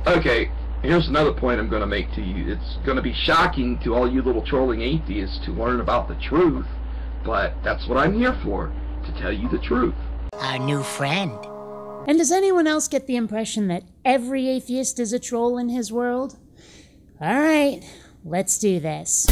Okay, here's another point I'm going to make to you. It's going to be shocking to all you little trolling atheists to learn about the truth, but that's what I'm here for, to tell you the truth. Our new friend. And does anyone else get the impression that every atheist is a troll in his world? All right, let's do this.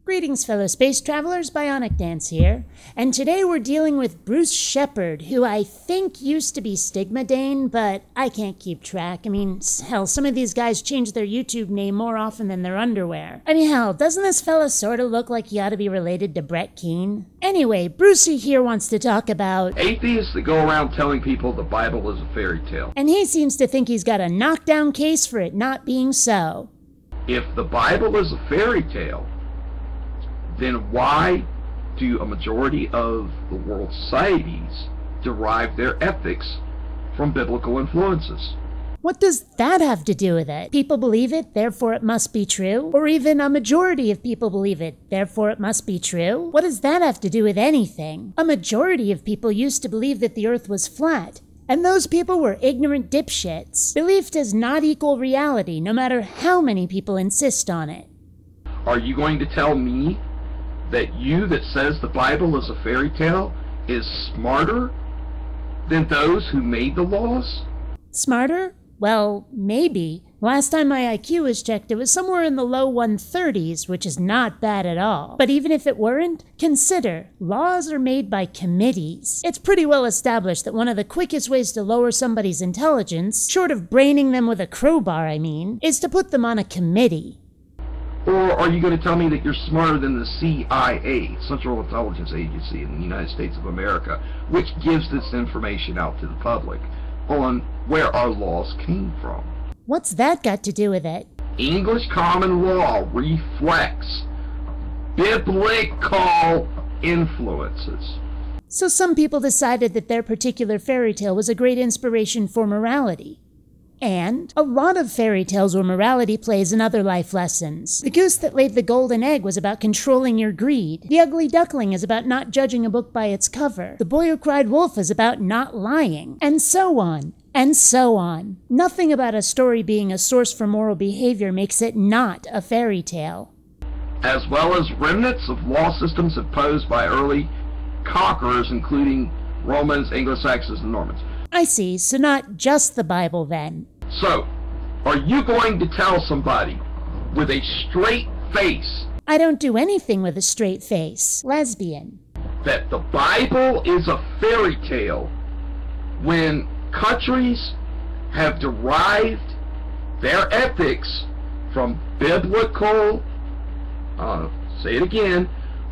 Greetings, fellow space travelers, BionicDance here, and today we're dealing with Bruce Shepard, who I think used to be Stigmadane, but I can't keep track. I mean, hell, some of these guys change their YouTube name more often than their underwear. I mean, hell, doesn't this fella sort of look like he ought to be related to Brett Keane? Anyway, Brucey here wants to talk about atheists that go around telling people the Bible is a fairy tale. And he seems to think he's got a knockdown case for it not being so. If the Bible is a fairy tale, then why do a majority of the world's societies derive their ethics from biblical influences? What does that have to do with it? People believe it, therefore it must be true? Or even a majority of people believe it, therefore it must be true? What does that have to do with anything? A majority of people used to believe that the earth was flat, and those people were ignorant dipshits. Belief does not equal reality, no matter how many people insist on it. Are you going to tell me that you that says the Bible is a fairy tale is smarter than those who made the laws? Smarter? Well, maybe. Last time my IQ was checked, it was somewhere in the low 130s, which is not bad at all. But even if it weren't, consider, laws are made by committees. It's pretty well established that one of the quickest ways to lower somebody's intelligence, short of braining them with a crowbar, I mean, is to put them on a committee. Or are you going to tell me that you're smarter than the CIA, Central Intelligence Agency in the United States of America, which gives this information out to the public on where our laws came from? What's that got to do with it? English common law reflects biblical influences. So some people decided that their particular fairy tale was a great inspiration for morality. And a lot of fairy tales were morality plays and other life lessons. The goose that laid the golden egg was about controlling your greed. The ugly duckling is about not judging a book by its cover. The boy who cried wolf is about not lying. And so on. And so on. Nothing about a story being a source for moral behavior makes it not a fairy tale. As well as remnants of law systems imposed by early conquerors, including Romans, Anglo-Saxons, and Normans. I see, so not just the Bible then. So, are you going to tell somebody with a straight face? I don't do anything with a straight face. Lesbian. That the Bible is a fairy tale when countries have derived their ethics from biblical, say it again,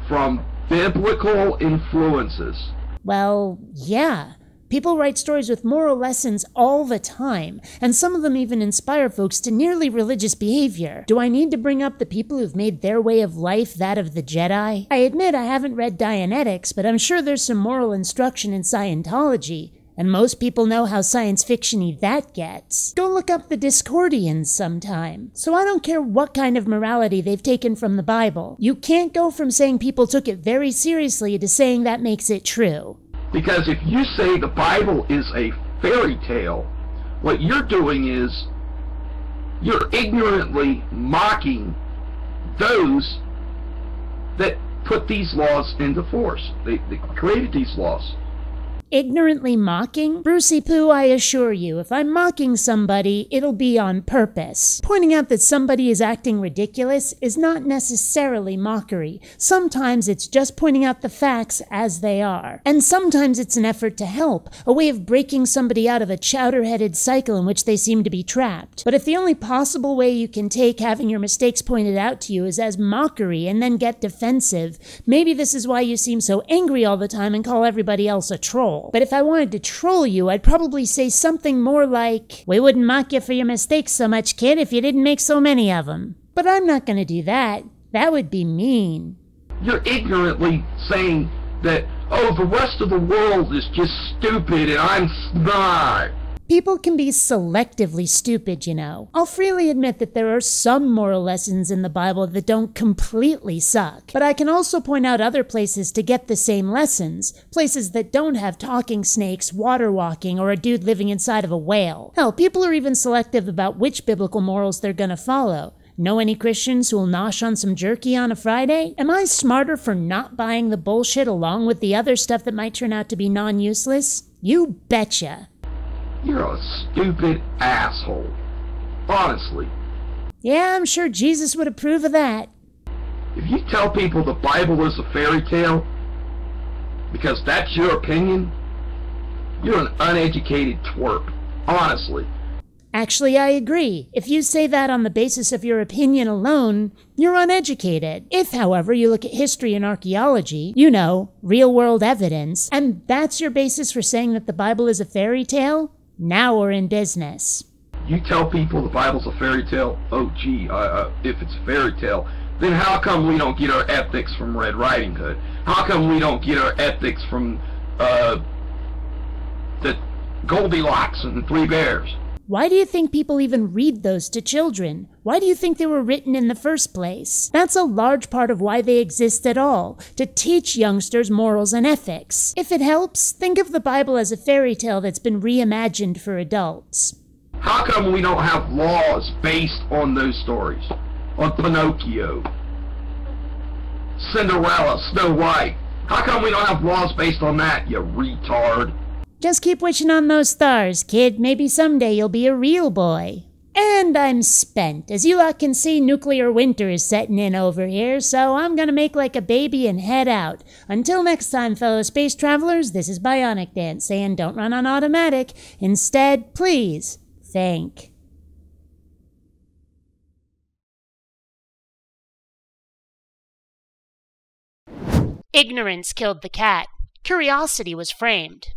from biblical influences? Well, yeah. People write stories with moral lessons all the time, and some of them even inspire folks to nearly religious behavior. Do I need to bring up the people who've made their way of life that of the Jedi? I admit I haven't read Dianetics, but I'm sure there's some moral instruction in Scientology, and most people know how science fiction-y that gets. Go look up the Discordians sometime. So I don't care what kind of morality they've taken from the Bible. You can't go from saying people took it very seriously to saying that makes it true. Because if you say the Bible is a fairy tale, what you're doing is you're ignorantly mocking those that put these laws into force. They created these laws. Ignorantly mocking? Burcie-Pooh, I assure you, if I'm mocking somebody, it'll be on purpose. Pointing out that somebody is acting ridiculous is not necessarily mockery. Sometimes it's just pointing out the facts as they are. And sometimes it's an effort to help, a way of breaking somebody out of a chowder-headed cycle in which they seem to be trapped. But if the only possible way you can take having your mistakes pointed out to you is as mockery and then get defensive, maybe this is why you seem so angry all the time and call everybody else a troll. But if I wanted to troll you, I'd probably say something more like, "We wouldn't mock you for your mistakes so much, kid, if you didn't make so many of them." But I'm not going to do that. That would be mean. You're ignorantly saying that, oh, the rest of the world is just stupid and I'm smart. People can be selectively stupid, you know. I'll freely admit that there are some moral lessons in the Bible that don't completely suck, but I can also point out other places to get the same lessons, places that don't have talking snakes, water walking, or a dude living inside of a whale. Hell, people are even selective about which biblical morals they're gonna follow. Know any Christians who'll nosh on some jerky on a Friday? Am I smarter for not buying the bullshit along with the other stuff that might turn out to be non-useless? You betcha. You're a stupid asshole. Honestly. Yeah, I'm sure Jesus would approve of that. If you tell people the Bible is a fairy tale, because that's your opinion, you're an uneducated twerp. Honestly. Actually, I agree. If you say that on the basis of your opinion alone, you're uneducated. If, however, you look at history and archaeology, you know, real-world evidence, and that's your basis for saying that the Bible is a fairy tale, now we're in business. You tell people the Bible's a fairy tale, oh gee, if it's a fairy tale, then how come we don't get our ethics from Red Riding Hood? How come we don't get our ethics from, the Goldilocks and the Three Bears? Why do you think people even read those to children? Why do you think they were written in the first place? That's a large part of why they exist at all, to teach youngsters morals and ethics. If it helps, think of the Bible as a fairy tale that's been reimagined for adults. How come we don't have laws based on those stories? On Pinocchio, Cinderella, Snow White. How come we don't have laws based on that, you retard? Just keep wishing on those stars, kid. Maybe someday you'll be a real boy. And I'm spent. As you lot can see, nuclear winter is setting in over here, so I'm gonna make like a baby and head out. Until next time, fellow space travelers, this is BionicDance saying don't run on automatic. Instead, please, think. Ignorance killed the cat. Curiosity was framed.